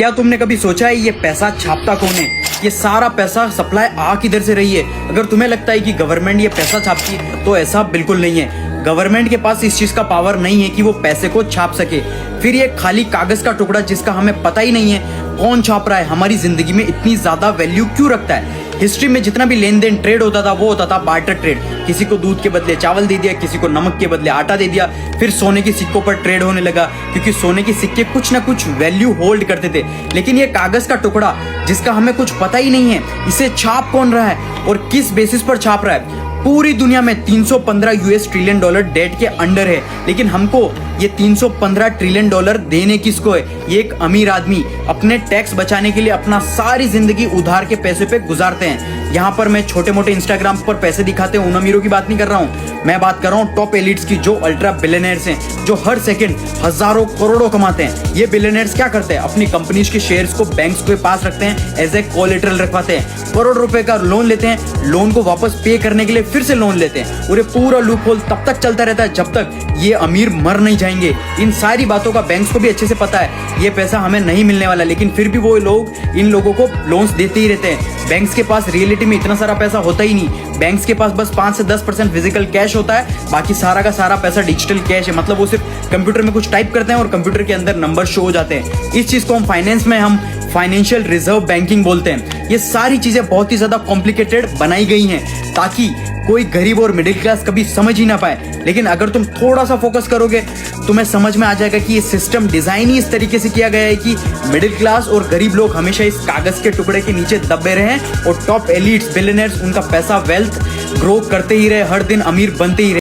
क्या तुमने कभी सोचा है ये पैसा छापता कौन है? ये सारा पैसा सप्लाई आ किधर से रही है? अगर तुम्हें लगता है कि गवर्नमेंट ये पैसा छापती है तो ऐसा बिल्कुल नहीं है। गवर्नमेंट के पास इस चीज का पावर नहीं है कि वो पैसे को छाप सके। फिर ये खाली कागज का टुकड़ा जिसका हमें पता ही नहीं है कौन छाप रहा है, हमारी जिंदगी में इतनी ज्यादा वैल्यू क्यों रखता है? हिस्ट्री में जितना भी लेन देन ट्रेड होता था वो होता था बार्टर ट्रेड। किसी को दूध के बदले चावल दे दिया, किसी को नमक के बदले आटा दे दिया। फिर सोने के सिक्कों पर ट्रेड होने लगा क्योंकि सोने के सिक्के कुछ ना कुछ वैल्यू होल्ड करते थे। लेकिन ये कागज का टुकड़ा जिसका हमें कुछ पता ही नहीं है, इसे छाप कौन रहा है और किस बेसिस पर छाप रहा है? पूरी दुनिया में 315 यूएस ट्रिलियन डॉलर डेट के अंडर है, लेकिन हमको ये 315 ट्रिलियन डॉलर देने किसको है? ये एक अमीर आदमी अपने टैक्स बचाने के लिए अपना सारी जिंदगी उधार के पैसे पे गुजारते हैं। यहाँ पर मैं छोटे मोटे इंस्टाग्राम पर पैसे दिखाते हैं उन अमीरों की बात नहीं कर रहा हूँ, मैं बात कर रहा हूँ टॉप एलिट्स की, जो अल्ट्रा बिलियनर्स हैं, जो हर सेकंड हजारों करोड़ों कमाते हैं। ये बिलियनर्स क्या करते हैं? अपनी कंपनीज के शेयर्स को बैंक्स के पास रखते हैं, एज ए कोलेटरल रखवाते हैं, करोड़ रुपए का लोन लेते हैं, लोन को वापस पे करने के लिए फिर से लोन लेते हैं और ये पूरा लूप होल तब तक चलता रहता है जब तक ये अमीर मर नहीं जाएंगे। इन सारी बातों का बैंक्स को भी अच्छे से पता है, ये पैसा हमें नहीं मिलने वाला, लेकिन फिर भी वो लोग इन लोगों को लोन्स देते ही रहते हैं। बैंक्स के पास रियलिटी में इतना सारा पैसा होता ही नहीं। बैंक्स के पास बस 5 से 10% फिजिकल कैश होता है, बाकी सारा का सारा पैसा डिजिटल कैश है। मतलब वो सिर्फ कंप्यूटर में कुछ टाइप करते हैं और कंप्यूटर के अंदर नंबर शो हो जाते हैं। इस चीज को हम फाइनेंस में हम फाइनेंशियल रिजर्व बैंकिंग बोलते हैं। ये सारी चीजें बहुत ही ज्यादा कॉम्प्लिकेटेड बनाई गई हैं ताकि कोई गरीब और मिडिल क्लास कभी समझ ही ना पाए। लेकिन अगर तुम थोड़ा सा फोकस करोगे तुम्हें समझ में आ जाएगा कि ये सिस्टम डिजाइन ही इस तरीके से किया गया है कि मिडिल क्लास और गरीब लोग हमेशा इस कागज के टुकड़े के नीचे दबे रहे और टॉप एलिट्स बिलियनर्स उनका पैसा वेल्थ ग्रो करते ही रहे, हर दिन अमीर बनते ही रहे।